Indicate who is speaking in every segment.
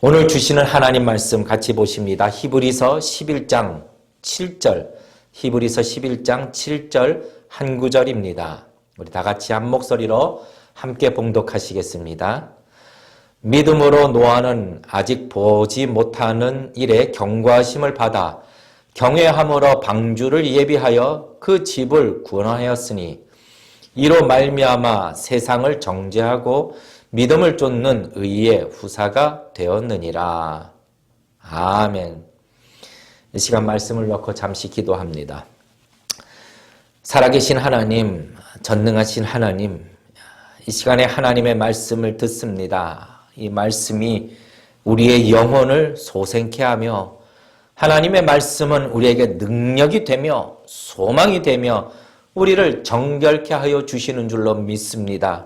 Speaker 1: 오늘 주시는 하나님 말씀 같이 보십니다. 히브리서 11장 7절, 히브리서 11장 7절 한 구절입니다. 우리 다 같이 한 목소리로 함께 봉독하시겠습니다. 믿음으로 노아는 아직 보지 못하는 일에 경고하심을 받아 경외함으로 방주를 예비하여 그 집을 구원하였으니 이로 말미암아 세상을 정죄하고 믿음을 쫓는 의의 후사가 되었느니라. 아멘. 이 시간 말씀을 놓고 잠시 기도합니다. 살아계신 하나님, 전능하신 하나님, 이 시간에 하나님의 말씀을 듣습니다. 이 말씀이 우리의 영혼을 소생케 하며 하나님의 말씀은 우리에게 능력이 되며 소망이 되며 우리를 정결케 하여 주시는 줄로 믿습니다.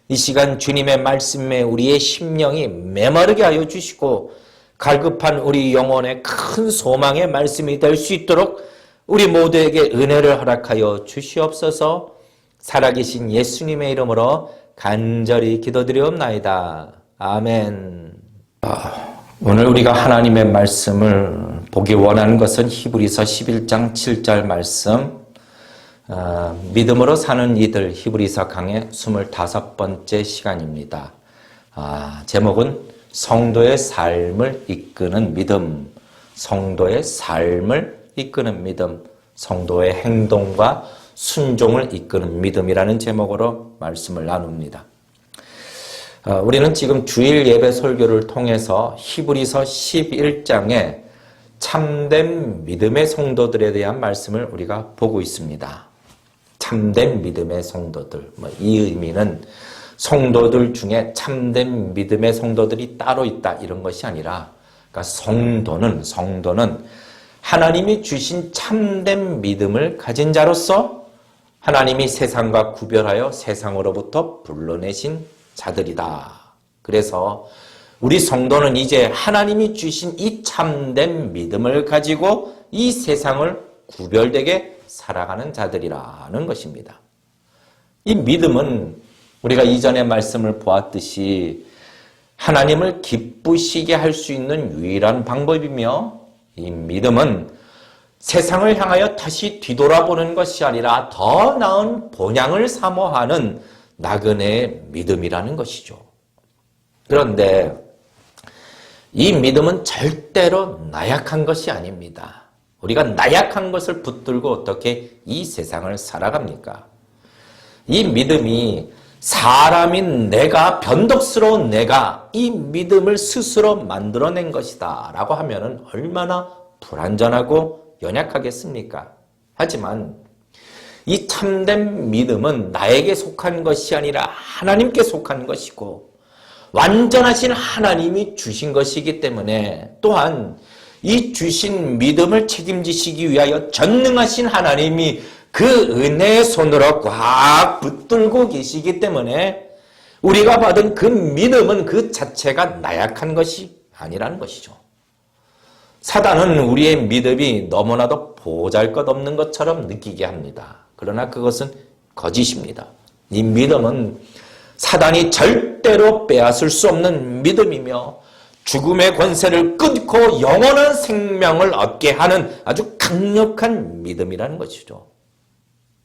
Speaker 1: 이 시간 주님의 말씀에 우리의 심령이 메마르게 하여 주시고 갈급한 우리 영혼의 큰 소망의 말씀이 될 수 있도록 우리 모두에게 은혜를 허락하여 주시옵소서. 살아계신 예수님의 이름으로 간절히 기도드리옵나이다. 아멘. 오늘 우리가 하나님의 말씀을 보기 원하는 것은 히브리서 11장 7절 말씀, 믿음으로 사는 이들 히브리서 강의 25번째 시간입니다. 제목은 성도의 삶을 이끄는 믿음, 성도의 삶을 이끄는 믿음, 성도의 행동과 순종을 이끄는 믿음이라는 제목으로 말씀을 나눕니다. 우리는 지금 주일 예배 설교를 통해서 히브리서 11장에 참된 믿음의 성도들에 대한 말씀을 우리가 보고 있습니다. 참된 믿음의 성도들, 이 의미는 성도들 중에 참된 믿음의 성도들이 따로 있다 이런 것이 아니라, 그러니까 성도는 하나님이 주신 참된 믿음을 가진 자로서 하나님이 세상과 구별하여 세상으로부터 불러내신 자들이다. 그래서 우리 성도는 이제 하나님이 주신 이 참된 믿음을 가지고 이 세상을 구별되게 살아가는 자들이라는 것입니다. 이 믿음은 우리가 이전의 말씀을 보았듯이 하나님을 기쁘시게 할 수 있는 유일한 방법이며, 이 믿음은 세상을 향하여 다시 뒤돌아보는 것이 아니라 더 나은 본향을 사모하는 나그네의 믿음이라는 것이죠. 그런데 이 믿음은 절대로 나약한 것이 아닙니다. 우리가 나약한 것을 붙들고 어떻게 이 세상을 살아갑니까? 이 믿음이 사람인 내가, 변덕스러운 내가 이 믿음을 스스로 만들어낸 것이다 라고 하면 얼마나 불완전하고 연약하겠습니까? 하지만 이 참된 믿음은 나에게 속한 것이 아니라 하나님께 속한 것이고 완전하신 하나님이 주신 것이기 때문에, 또한 이 주신 믿음을 책임지시기 위하여 전능하신 하나님이 그 은혜의 손으로 꽉 붙들고 계시기 때문에 우리가 받은 그 믿음은 그 자체가 나약한 것이 아니라는 것이죠. 사단은 우리의 믿음이 너무나도 보잘것없는 것처럼 느끼게 합니다. 그러나 그것은 거짓입니다. 이 믿음은 사단이 절대로 빼앗을 수 없는 믿음이며 죽음의 권세를 끊고 영원한 생명을 얻게 하는 아주 강력한 믿음이라는 것이죠.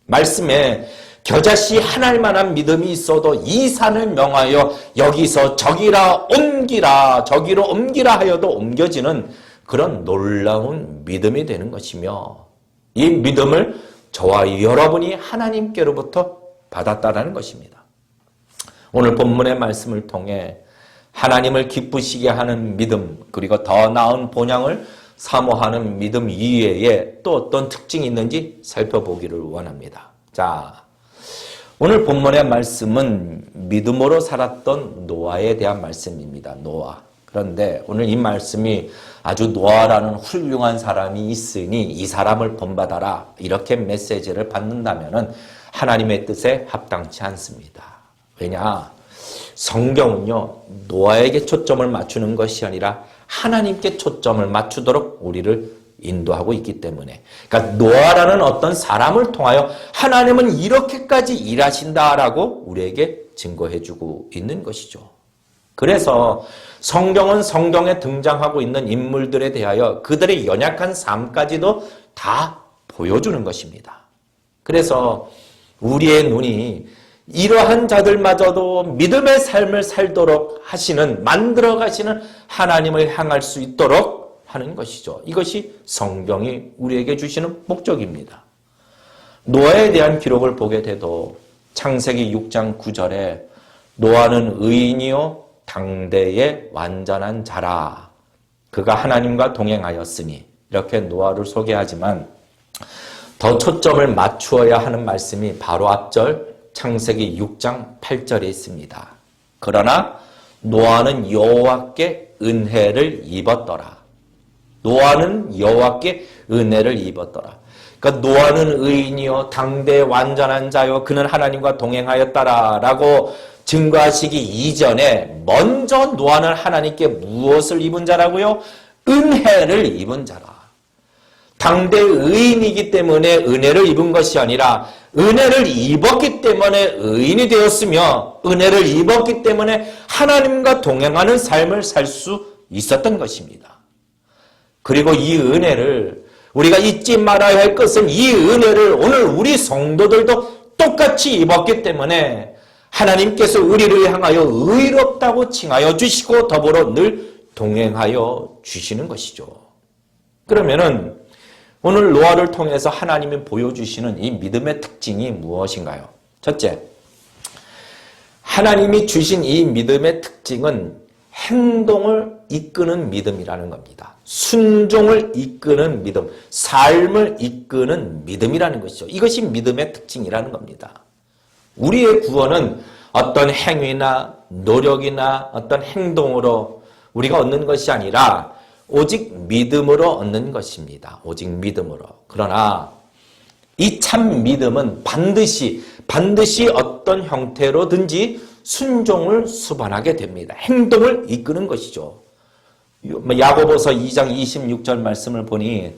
Speaker 1: 말씀에 겨자씨 하나만한 믿음이 있어도 이 산을 명하여 여기서 저기로 옮기라 하여도 옮겨지는 그런 놀라운 믿음이 되는 것이며, 이 믿음을 저와 여러분이 하나님께로부터 받았다라는 것입니다. 오늘 본문의 말씀을 통해 하나님을 기쁘시게 하는 믿음, 그리고 더 나은 본향을 사모하는 믿음 이외에 또 어떤 특징이 있는지 살펴보기를 원합니다. 자, 오늘 본문의 말씀은 믿음으로 살았던 노아에 대한 말씀입니다. 노아. 그런데 오늘 이 말씀이 아주 노아라는 훌륭한 사람이 있으니 이 사람을 본받아라 이렇게 메시지를 받는다면 하나님의 뜻에 합당치 않습니다. 왜냐? 성경은요, 노아에게 초점을 맞추는 것이 아니라 하나님께 초점을 맞추도록 우리를 인도하고 있기 때문에, 그러니까 노아라는 어떤 사람을 통하여 하나님은 이렇게까지 일하신다라고 우리에게 증거해주고 있는 것이죠. 그래서 성경은 성경에 등장하고 있는 인물들에 대하여 그들의 연약한 삶까지도 다 보여주는 것입니다. 그래서 우리의 눈이 이러한 자들마저도 믿음의 삶을 살도록 하시는, 만들어 가시는 하나님을 향할 수 있도록 하는 것이죠. 이것이 성경이 우리에게 주시는 목적입니다. 노아에 대한 기록을 보게 돼도 창세기 6장 9절에 노아는 의인이요 당대의 완전한 자라. 그가 하나님과 동행하였으니, 이렇게 노아를 소개하지만 더 초점을 맞추어야 하는 말씀이 바로 앞절 창세기 6장 8절에 있습니다. 그러나 노아는 여호와께 은혜를 입었더라. 노아는 여호와께 은혜를 입었더라. 그러니까 노아는 의인이요 당대의 완전한 자요 그는 하나님과 동행하였다라고 증거하시기 이전에 먼저 노아는 하나님께 무엇을 입은 자라고요? 은혜를 입은 자라. 당대 의인이기 때문에 은혜를 입은 것이 아니라 은혜를 입었기 때문에 의인이 되었으며 은혜를 입었기 때문에 하나님과 동행하는 삶을 살 수 있었던 것입니다. 그리고 이 은혜를 우리가 잊지 말아야 할 것은 이 은혜를 오늘 우리 성도들도 똑같이 입었기 때문에 하나님께서 우리를 향하여 의롭다고 칭하여 주시고 더불어 늘 동행하여 주시는 것이죠. 그러면은 오늘 노아를 통해서 하나님이 보여주시는 이 믿음의 특징이 무엇인가요? 첫째, 하나님이 주신 이 믿음의 특징은 행동을 이끄는 믿음이라는 겁니다. 순종을 이끄는 믿음, 삶을 이끄는 믿음이라는 것이죠. 이것이 믿음의 특징이라는 겁니다. 우리의 구원은 어떤 행위나 노력이나 어떤 행동으로 우리가 얻는 것이 아니라 오직 믿음으로 얻는 것입니다. 오직 믿음으로. 그러나 이 참 믿음은 반드시 어떤 형태로든지 순종을 수반하게 됩니다. 행동을 이끄는 것이죠. 야고보서 2장 26절 말씀을 보니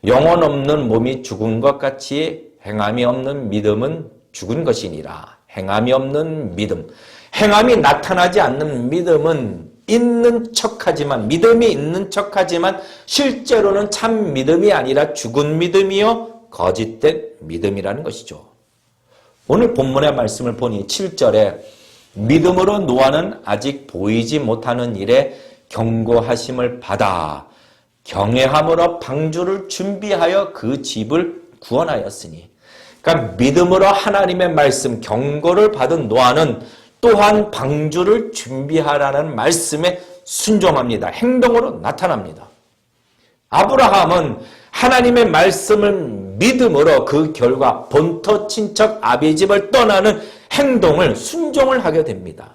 Speaker 1: 영혼 없는 몸이 죽은 것 같이 행함이 없는 믿음은 죽은 것이니라. 행함이 없는 믿음. 행함이 나타나지 않는 믿음은 있는 척하지만, 믿음이 있는 척하지만 실제로는 참 믿음이 아니라 죽은 믿음이요 거짓된 믿음이라는 것이죠. 오늘 본문의 말씀을 보니 7절에 믿음으로 노아는 아직 보이지 못하는 일에 경고하심을 받아 경외함으로 방주를 준비하여 그 집을 구원하였으니, 그러니까 믿음으로 하나님의 말씀 경고를 받은 노아는 또한 방주를 준비하라는 말씀에 순종합니다. 행동으로 나타납니다. 아브라함은 하나님의 말씀을 믿음으로 그 결과 본토 친척 아비집을 떠나는 행동을 순종을 하게 됩니다.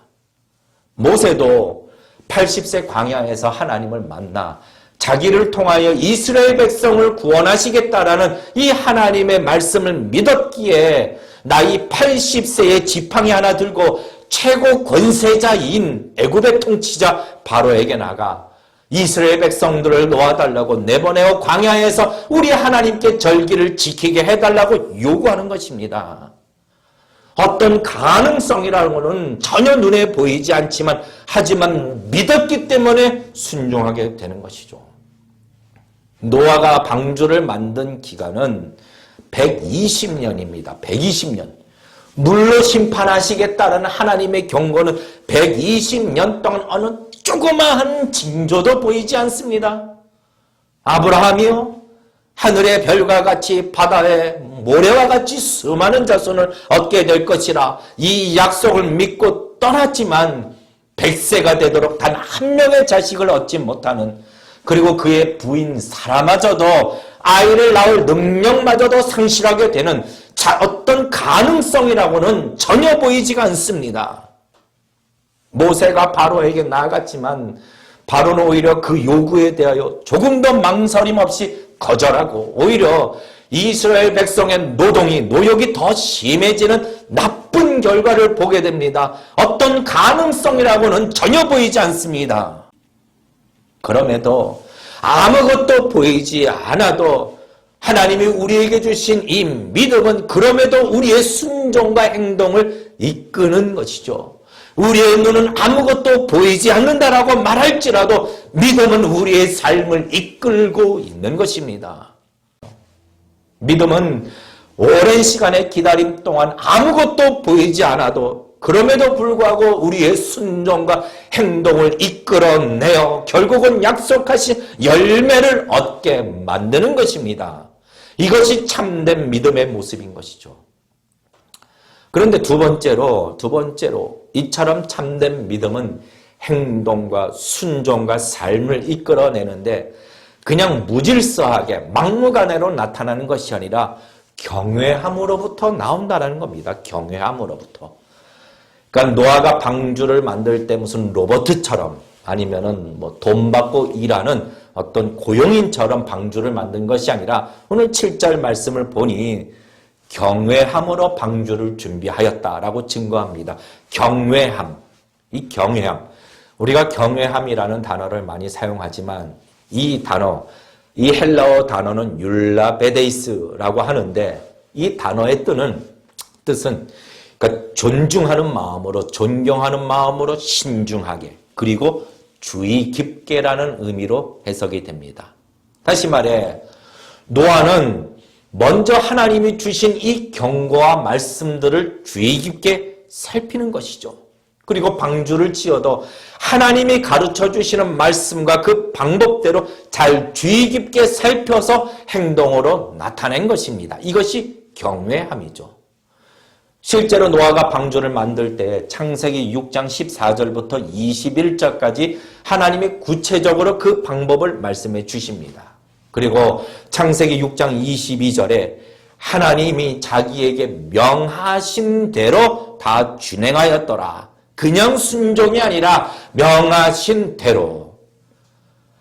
Speaker 1: 모세도 80세 광야에서 하나님을 만나 자기를 통하여 이스라엘 백성을 구원하시겠다라는 이 하나님의 말씀을 믿었기에 나이 80세의 지팡이 하나 들고 최고 권세자인 애굽의 통치자 바로에게 나가 이스라엘 백성들을 놓아달라고 내보내어 광야에서 우리 하나님께 절기를 지키게 해달라고 요구하는 것입니다. 어떤 가능성이라고는 전혀 눈에 보이지 않지만 하지만 믿었기 때문에 순종하게 되는 것이죠. 노아가 방주를 만든 기간은 120년입니다. 120년. 물로 심판하시겠다는 하나님의 경고는 120년 동안 어느 조그마한 징조도 보이지 않습니다. 아브라함이요 하늘의 별과 같이 바다의 모래와 같이 수많은 자손을 얻게 될 것이라 이 약속을 믿고 떠났지만 100세가 되도록 단 한 명의 자식을 얻지 못하는, 그리고 그의 부인 사라마저도 아이를 낳을 능력마저도 상실하게 되는 어떤 가능성이라고는 전혀 보이지가 않습니다. 모세가 바로에게 나아갔지만 바로는 오히려 그 요구에 대하여 조금 더 망설임 없이 거절하고 오히려 이스라엘 백성의 노력이 더 심해지는 나쁜 결과를 보게 됩니다. 어떤 가능성이라고는 전혀 보이지 않습니다. 그럼에도 아무것도 보이지 않아도 하나님이 우리에게 주신 이 믿음은 그럼에도 우리의 순종과 행동을 이끄는 것이죠. 우리의 눈은 아무것도 보이지 않는다라고 말할지라도 믿음은 우리의 삶을 이끌고 있는 것입니다. 믿음은 오랜 시간의 기다림 동안 아무것도 보이지 않아도 그럼에도 불구하고 우리의 순종과 행동을 이끌어내어 결국은 약속하신 열매를 얻게 만드는 것입니다. 이것이 참된 믿음의 모습인 것이죠. 그런데 두 번째로 이처럼 참된 믿음은 행동과 순종과 삶을 이끌어내는데 그냥 무질서하게 막무가내로 나타나는 것이 아니라 경외함으로부터 나온다는 겁니다. 경외함으로부터. 그러니까 노아가 방주를 만들 때 무슨 로봇처럼 아니면은 뭐 돈 받고 일하는 어떤 고용인처럼 방주를 만든 것이 아니라 오늘 7절 말씀을 보니 경외함으로 방주를 준비하였다라고 증거합니다. 경외함. 이 경외함. 우리가 경외함이라는 단어를 많이 사용하지만 이 단어, 이 헬라어 단어는 율라베데이스라고 하는데 이 단어의 뜻은 그러니까 존중하는 마음으로, 존경하는 마음으로 신중하게, 그리고 주의 깊게라는 의미로 해석이 됩니다. 다시 말해 노아는 먼저 하나님이 주신 이 경고와 말씀들을 주의 깊게 살피는 것이죠. 그리고 방주를 지어도 하나님이 가르쳐 주시는 말씀과 그 방법대로 잘 주의 깊게 살펴서 행동으로 나타낸 것입니다. 이것이 경외함이죠. 실제로 노아가 방주를 만들 때 창세기 6장 14절부터 21절까지 하나님이 구체적으로 그 방법을 말씀해 주십니다. 그리고 창세기 6장 22절에 하나님이 자기에게 명하신 대로 다 준행하였더라. 그냥 순종이 아니라 명하신 대로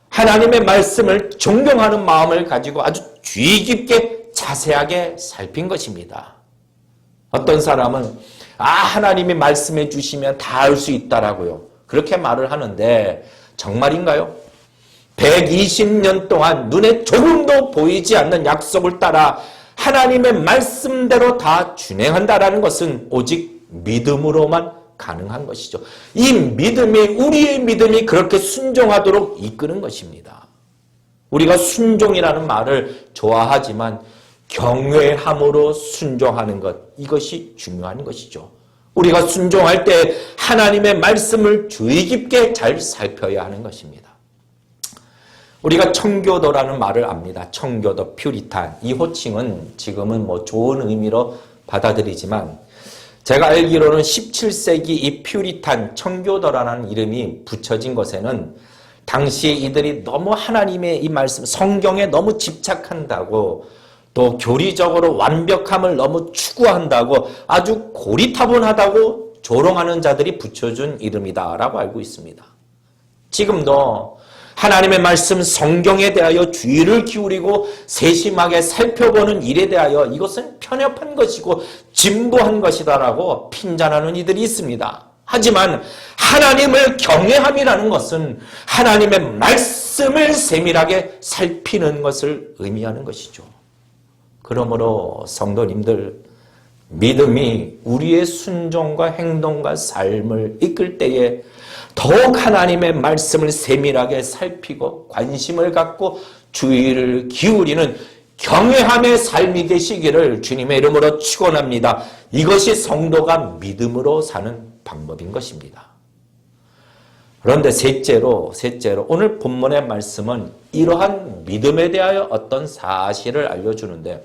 Speaker 1: 하나님의 말씀을 존경하는 마음을 가지고 아주 주의 깊게 자세하게 살핀 것입니다. 어떤 사람은 하나님이 말씀해 주시면 다 알 수 있다라고요. 그렇게 말을 하는데 정말인가요? 120년 동안 눈에 조금도 보이지 않는 약속을 따라 하나님의 말씀대로 다 준행한다라는 것은 오직 믿음으로만 가능한 것이죠. 이 믿음이, 우리의 믿음이 그렇게 순종하도록 이끄는 것입니다. 우리가 순종이라는 말을 좋아하지만 경외함으로 순종하는 것, 이것이 중요한 것이죠. 우리가 순종할 때 하나님의 말씀을 주의 깊게 잘 살펴야 하는 것입니다. 우리가 청교도라는 말을 압니다. 청교도, 퓨리탄. 이 호칭은 지금은 뭐 좋은 의미로 받아들이지만 제가 알기로는 17세기 이 퓨리탄, 청교도라는 이름이 붙여진 것에는 당시에 이들이 너무 하나님의 이 말씀, 성경에 너무 집착한다고 또 교리적으로 완벽함을 너무 추구한다고 아주 고리타분하다고 조롱하는 자들이 붙여준 이름이다라고 알고 있습니다. 지금도 하나님의 말씀 성경에 대하여 주의를 기울이고 세심하게 살펴보는 일에 대하여 이것은 편협한 것이고 진보한 것이다라고 핀잔하는 이들이 있습니다. 하지만 하나님을 경외함이라는 것은 하나님의 말씀을 세밀하게 살피는 것을 의미하는 것이죠. 그러므로 성도님들, 믿음이 우리의 순종과 행동과 삶을 이끌 때에 더욱 하나님의 말씀을 세밀하게 살피고 관심을 갖고 주의를 기울이는 경외함의 삶이 되시기를 주님의 이름으로 축원합니다. 이것이 성도가 믿음으로 사는 방법인 것입니다. 그런데 셋째로 오늘 본문의 말씀은 이러한 믿음에 대하여 어떤 사실을 알려주는데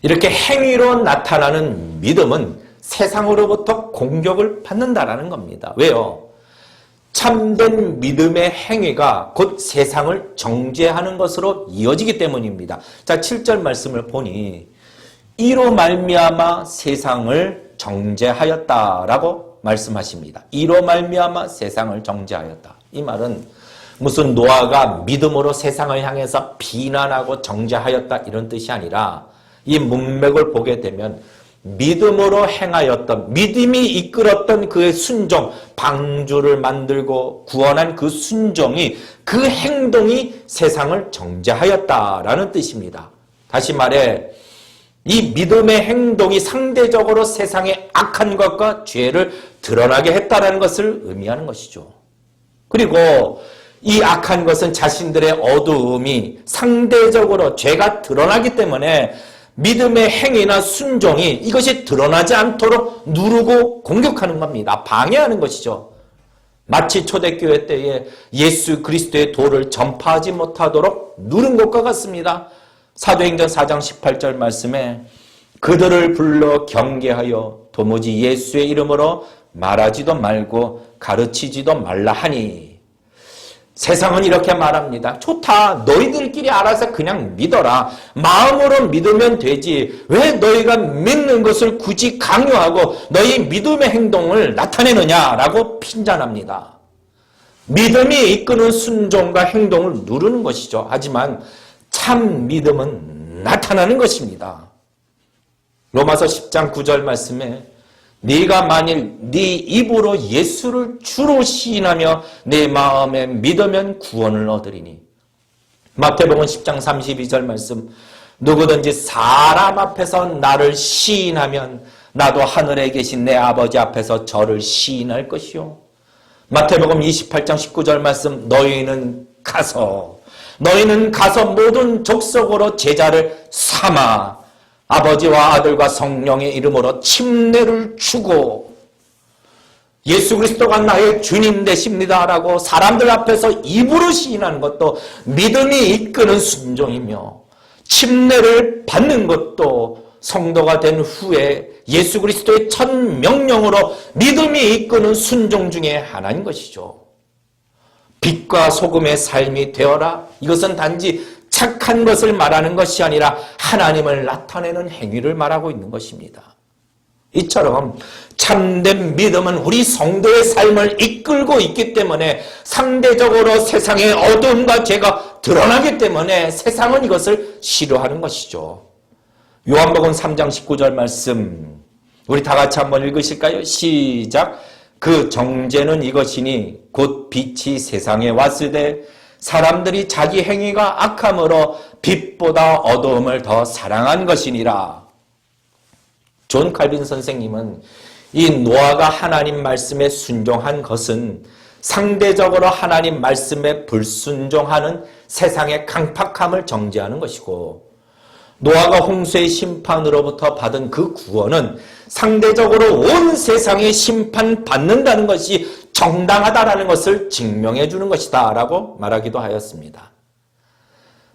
Speaker 1: 이렇게 행위로 나타나는 믿음은 세상으로부터 공격을 받는다라는 겁니다. 왜요? 참된 믿음의 행위가 곧 세상을 정죄하는 것으로 이어지기 때문입니다. 자, 7절 말씀을 보니 이로 말미암아 세상을 정죄하였다라고 말씀하십니다. 이로 말미암아 세상을 정죄하였다. 이 말은 무슨 노아가 믿음으로 세상을 향해서 비난하고 정죄하였다 이런 뜻이 아니라 이 문맥을 보게 되면 믿음으로 행하였던, 믿음이 이끌었던 그의 순종, 방주를 만들고 구원한 그 순종이, 그 행동이 세상을 정죄하였다라는 뜻입니다. 다시 말해 이 믿음의 행동이 상대적으로 세상의 악한 것과 죄를 드러나게 했다는 것을 의미하는 것이죠. 그리고 이 악한 것은 자신들의 어두움이 상대적으로 죄가 드러나기 때문에 믿음의 행위나 순종이 이것이 드러나지 않도록 누르고 공격하는 겁니다. 방해하는 것이죠. 마치 초대교회 때에 예수 그리스도의 도를 전파하지 못하도록 누른 것과 같습니다. 사도행전 4장 18절 말씀에 그들을 불러 경계하여 도무지 예수의 이름으로 말하지도 말고 가르치지도 말라 하니, 세상은 이렇게 말합니다. 좋다. 너희들끼리 알아서 그냥 믿어라. 마음으로 믿으면 되지. 왜 너희가 믿는 것을 굳이 강요하고 너희 믿음의 행동을 나타내느냐라고 핀잔합니다. 믿음이 이끄는 순종과 행동을 누르는 것이죠. 하지만 참 믿음은 나타나는 것입니다. 로마서 10장 9절 말씀에 네가 만일 네 입으로 예수를 주로 시인하며 내 마음에 믿으면 구원을 얻으리니. 마태복음 10장 32절 말씀 누구든지 사람 앞에서 나를 시인하면 나도 하늘에 계신 내 아버지 앞에서 저를 시인할 것이요. 마태복음 28장 19절 말씀 너희는 가서 모든 족속으로 제자를 삼아 아버지와 아들과 성령의 이름으로 침례를 주고, 예수 그리스도가 나의 주님 되십니다라고 사람들 앞에서 입으로 시인하는 것도 믿음이 이끄는 순종이며, 침례를 받는 것도 성도가 된 후에 예수 그리스도의 첫 명령으로 믿음이 이끄는 순종 중에 하나인 것이죠. 빛과 소금의 삶이 되어라. 이것은 단지 착한 것을 말하는 것이 아니라 하나님을 나타내는 행위를 말하고 있는 것입니다. 이처럼 참된 믿음은 우리 성도의 삶을 이끌고 있기 때문에 상대적으로 세상의 어둠과 죄가 드러나기 때문에 세상은 이것을 싫어하는 것이죠. 요한복음 3장 19절 말씀 우리 다 같이 한번 읽으실까요? 시작. 그 정죄는 이것이니 곧 빛이 세상에 왔으되 사람들이 자기 행위가 악함으로 빛보다 어두움을 더 사랑한 것이니라. 존 칼빈 선생님은 이 노아가 하나님 말씀에 순종한 것은 상대적으로 하나님 말씀에 불순종하는 세상의 강팍함을 정죄하는 것이고, 노아가 홍수의 심판으로부터 받은 그 구원은 상대적으로 온 세상에 심판받는다는 것이 정당하다라는 것을 증명해 주는 것이다 라고 말하기도 하였습니다.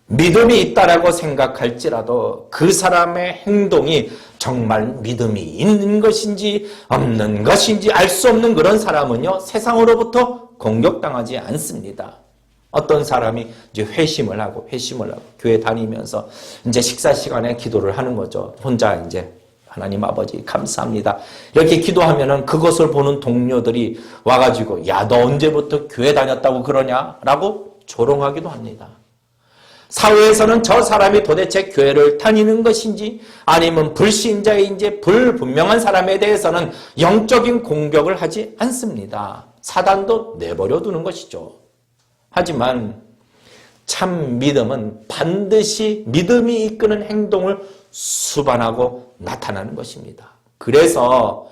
Speaker 1: 믿음이 있다라고 생각할지라도 그 사람의 행동이 정말 믿음이 있는 것인지 없는 것인지 알 수 없는 그런 사람은요, 세상으로부터 공격당하지 않습니다. 어떤 사람이 이제 회심을 하고 교회 다니면서 이제 식사 시간에 기도를 하는 거죠. 혼자 이제 하나님 아버지 감사합니다. 이렇게 기도하면은 그것을 보는 동료들이 와가지고 야, 너 언제부터 교회 다녔다고 그러냐? 라고 조롱하기도 합니다. 사회에서는 저 사람이 도대체 교회를 다니는 것인지 아니면 불신자인지 불분명한 사람에 대해서는 영적인 공격을 하지 않습니다. 사단도 내버려 두는 것이죠. 하지만 참 믿음은 반드시 믿음이 이끄는 행동을 수반하고 나타나는 것입니다. 그래서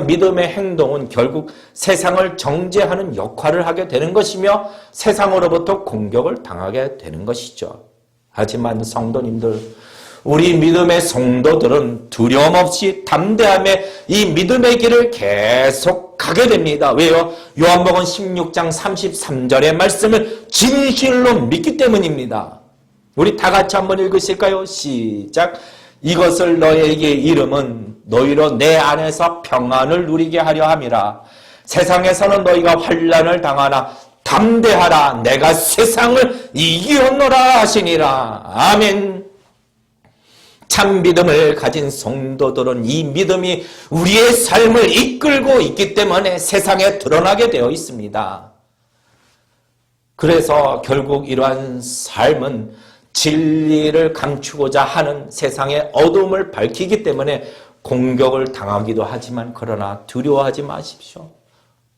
Speaker 1: 믿음의 행동은 결국 세상을 정죄하는 역할을 하게 되는 것이며 세상으로부터 공격을 당하게 되는 것이죠. 하지만 성도님들, 우리 믿음의 성도들은 두려움 없이 담대함에 이 믿음의 길을 계속 가게 됩니다. 왜요? 요한복음 16장 33절의 말씀을 진실로 믿기 때문입니다. 우리 다 같이 한번 읽으실까요? 시작. 이것을 너에게 이름은 너희로 내 안에서 평안을 누리게 하려 함이라. 세상에서는 너희가 환난을 당하나 담대하라. 내가 세상을 이기었노라 하시니라. 아멘. 참 믿음을 가진 성도들은 이 믿음이 우리의 삶을 이끌고 있기 때문에 세상에 드러나게 되어 있습니다. 그래서 결국 이러한 삶은 진리를 감추고자 하는 세상의 어둠을 밝히기 때문에 공격을 당하기도 하지만 그러나 두려워하지 마십시오.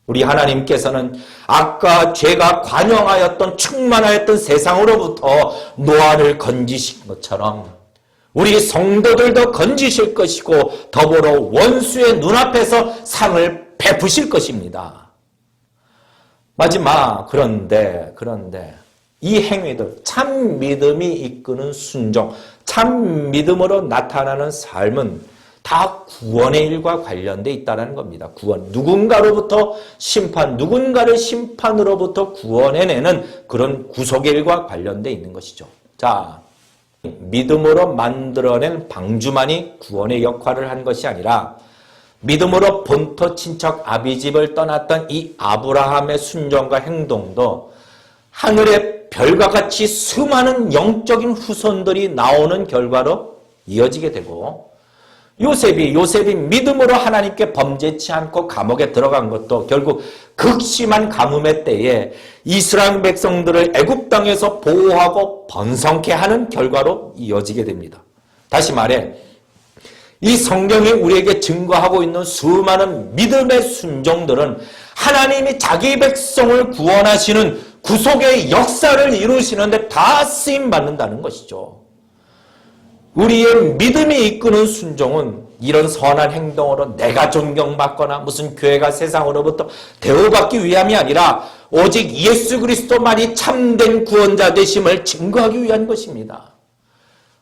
Speaker 1: 우리 하나님께서는 악과 죄가 관영하였던 충만하였던 세상으로부터 노아를 건지신 것처럼 우리 성도들도 건지실 것이고 더불어 원수의 눈앞에서 상을 베푸실 것입니다. 마지막 그런데 이 행위들, 참 믿음이 이끄는 순종, 참 믿음으로 나타나는 삶은 다 구원의 일과 관련돼 있다는 겁니다. 구원, 누군가로부터 심판, 누군가를 심판으로부터 구원해내는 그런 구속의 일과 관련돼 있는 것이죠. 자, 믿음으로 만들어낸 방주만이 구원의 역할을 한 것이 아니라 믿음으로 본토 친척 아비집을 떠났던 이 아브라함의 순종과 행동도 하늘의 별과 같이 수많은 영적인 후손들이 나오는 결과로 이어지게 되고, 요셉이 믿음으로 하나님께 범죄치 않고 감옥에 들어간 것도 결국 극심한 가뭄의 때에 이스라엘 백성들을 애굽 땅에서 보호하고 번성케 하는 결과로 이어지게 됩니다. 다시 말해 이 성경이 우리에게 증거하고 있는 수많은 믿음의 순종들은 하나님이 자기 백성을 구원하시는 구속의 역사를 이루시는데 다 쓰임받는다는 것이죠. 우리의 믿음이 이끄는 순종은 이런 선한 행동으로 내가 존경받거나 무슨 교회가 세상으로부터 대우받기 위함이 아니라 오직 예수 그리스도만이 참된 구원자 되심을 증거하기 위한 것입니다.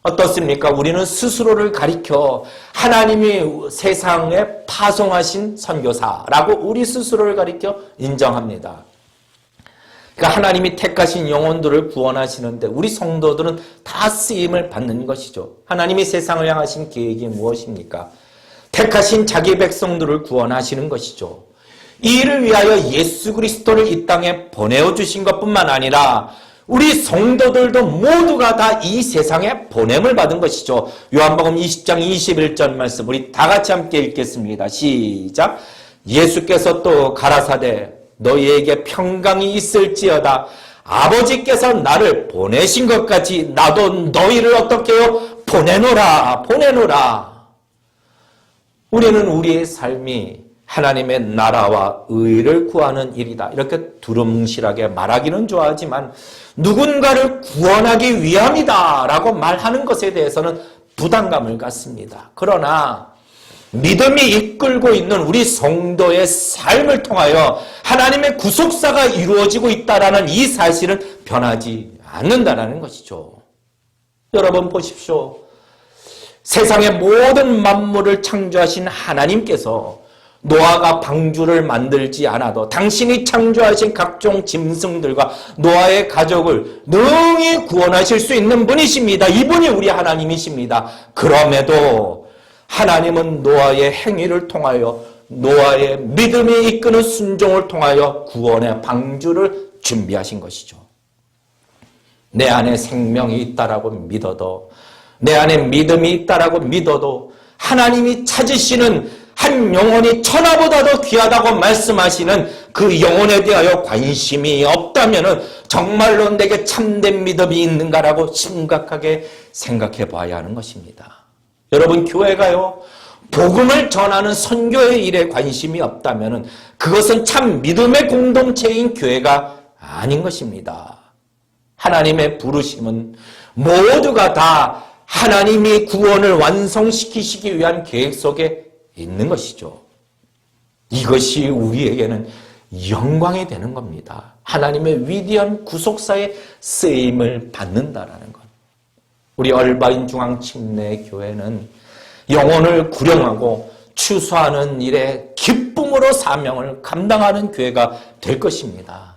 Speaker 1: 어떻습니까? 우리는 스스로를 가리켜 하나님이 세상에 파송하신 선교사라고 우리 스스로를 가리켜 인정합니다. 그러니까 하나님이 택하신 영혼들을 구원하시는데 우리 성도들은 다 쓰임을 받는 것이죠. 하나님이 세상을 향하신 계획이 무엇입니까? 택하신 자기 백성들을 구원하시는 것이죠. 이 일을 위하여 예수 그리스도를 이 땅에 보내주신 것뿐만 아니라 우리 성도들도 모두가 다 이 세상에 보냄을 받은 것이죠. 요한복음 20장 21절 말씀 우리 다 같이 함께 읽겠습니다. 시작. 예수께서 또 가라사대 너희에게 평강이 있을지어다. 아버지께서 나를 보내신 것 같이 나도 너희를 어떻게 해요? 보내노라. 우리는 우리의 삶이 하나님의 나라와 의를 구하는 일이다. 이렇게 두루뭉실하게 말하기는 좋아하지만 누군가를 구원하기 위함이다 라고 말하는 것에 대해서는 부담감을 갖습니다. 그러나 믿음이 이끌고 있는 우리 성도의 삶을 통하여 하나님의 구속사가 이루어지고 있다는 이 사실은 변하지 않는다는 것이죠. 여러분 보십시오. 세상의 모든 만물을 창조하신 하나님께서 노아가 방주를 만들지 않아도 당신이 창조하신 각종 짐승들과 노아의 가족을 능히 구원하실 수 있는 분이십니다. 이분이 우리 하나님이십니다. 그럼에도 하나님은 노아의 행위를 통하여 노아의 믿음이 이끄는 순종을 통하여 구원의 방주를 준비하신 것이죠. 내 안에 생명이 있다라고 믿어도 내 안에 믿음이 있다라고 믿어도 하나님이 찾으시는 한 영혼이 천하보다도 귀하다고 말씀하시는 그 영혼에 대하여 관심이 없다면 정말로 내게 참된 믿음이 있는가라고 심각하게 생각해 봐야 하는 것입니다. 여러분 교회가요 복음을 전하는 선교의 일에 관심이 없다면 그것은 참 믿음의 공동체인 교회가 아닌 것입니다. 하나님의 부르심은 모두가 다 하나님이 구원을 완성시키시기 위한 계획 속에 있는 것이죠. 이것이 우리에게는 영광이 되는 겁니다. 하나님의 위대한 구속사의 쓰임을 받는다라는 것. 우리 얼바인 중앙침례교회는 영혼을 구령하고 추수하는 일에 기쁨으로 사명을 감당하는 교회가 될 것입니다.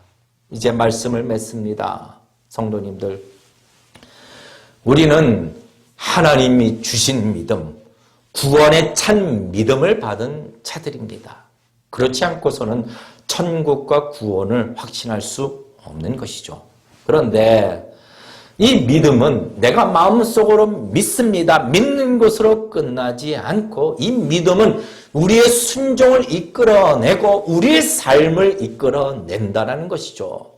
Speaker 1: 이제 말씀을 맺습니다. 성도님들, 우리는 하나님이 주신 믿음, 구원의 찬 믿음을 받은 자들입니다. 그렇지 않고서는 천국과 구원을 확신할 수 없는 것이죠. 그런데 이 믿음은 내가 마음속으로 믿습니다. 믿는 것으로 끝나지 않고 이 믿음은 우리의 순종을 이끌어내고 우리의 삶을 이끌어낸다는 것이죠.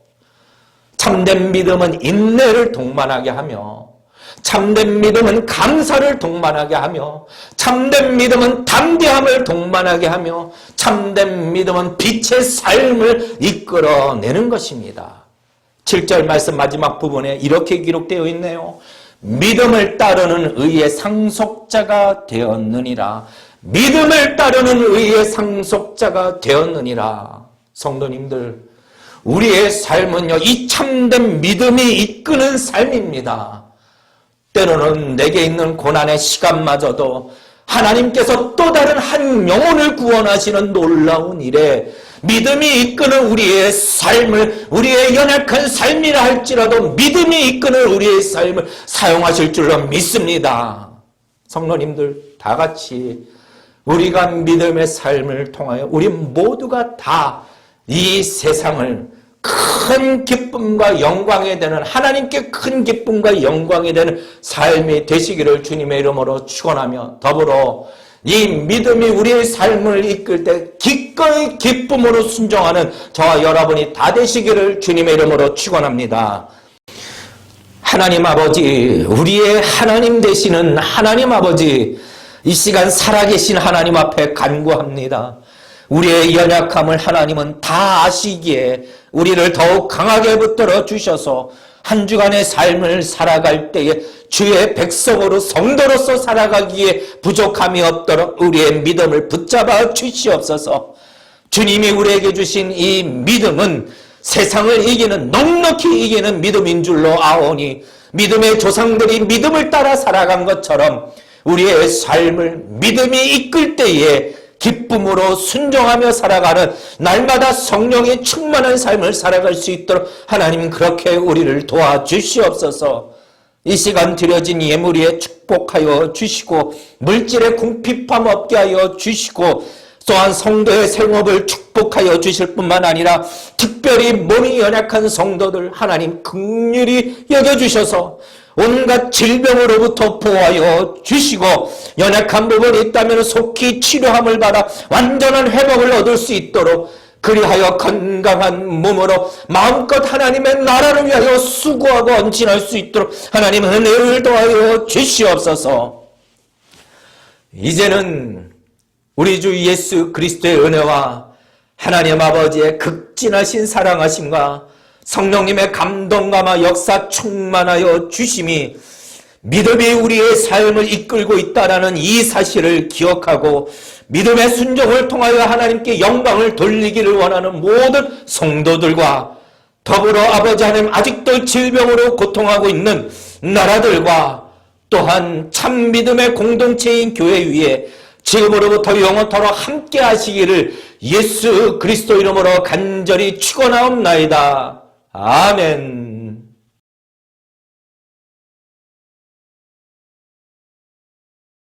Speaker 1: 참된 믿음은 인내를 동반하게 하며 참된 믿음은 감사를 동반하게 하며 참된 믿음은 담대함을 동반하게 하며 참된 믿음은 빛의 삶을 이끌어내는 것입니다. 7절 말씀 마지막 부분에 이렇게 기록되어 있네요. 믿음을 따르는 의의 상속자가 되었느니라. 믿음을 따르는 의의 상속자가 되었느니라. 성도님들, 우리의 삶은요, 이 참된 믿음이 이끄는 삶입니다. 때로는 내게 있는 고난의 시간마저도 하나님께서 또 다른 한 영혼을 구원하시는 놀라운 일에 믿음이 이끄는 우리의 삶을, 우리의 연약한 삶이라 할지라도 믿음이 이끄는 우리의 삶을 사용하실 줄로 믿습니다. 성도님들, 다 같이 우리가 믿음의 삶을 통하여 우리 모두가 다 이 세상을 큰 기쁨과 영광이 되는, 하나님께 큰 기쁨과 영광이 되는 삶이 되시기를 주님의 이름으로 축원하며, 더불어 이 믿음이 우리의 삶을 이끌 때 기꺼이 기쁨으로 순종하는 저와 여러분이 다 되시기를 주님의 이름으로 축원합니다. 하나님 아버지, 우리의 하나님 되시는 하나님 아버지, 이 시간 살아계신 하나님 앞에 간구합니다. 우리의 연약함을 하나님은 다 아시기에 우리를 더욱 강하게 붙들어 주셔서 한 주간의 삶을 살아갈 때에 주의 백성으로 성도로서 살아가기에 부족함이 없도록 우리의 믿음을 붙잡아 주시옵소서. 주님이 우리에게 주신 이 믿음은 세상을 이기는, 넉넉히 이기는 믿음인 줄로 아오니, 믿음의 조상들이 믿음을 따라 살아간 것처럼 우리의 삶을 믿음이 이끌 때에 기쁨으로 순종하며 살아가는, 날마다 성령의 충만한 삶을 살아갈 수 있도록 하나님 그렇게 우리를 도와주시옵소서. 이 시간 드려진 예물에 축복하여 주시고 물질의 궁핍함 없게 하여 주시고, 또한 성도의 생업을 축복하여 주실 뿐만 아니라 특별히 몸이 연약한 성도들 하나님 긍휼히 여겨주셔서 온갖 질병으로부터 보호하여 주시고, 연약한 부분이 있다면 속히 치료함을 받아 완전한 회복을 얻을 수 있도록, 그리하여 건강한 몸으로 마음껏 하나님의 나라를 위하여 수고하고 헌신할 수 있도록 하나님 은혜를 더하여 주시옵소서. 이제는 우리 주 예수 그리스도의 은혜와 하나님 아버지의 극진하신 사랑하심과 성령님의 감동감화 역사 충만하여 주심이 믿음이 우리의 삶을 이끌고 있다는 이 사실을 기억하고 믿음의 순종을 통하여 하나님께 영광을 돌리기를 원하는 모든 성도들과, 더불어 아버지 하나님 아직도 질병으로 고통하고 있는 나라들과, 또한 참 믿음의 공동체인 교회 위에 지금으로부터 영원토록 함께 하시기를 예수 그리스도 이름으로 간절히 축원하옵나이다. 아멘.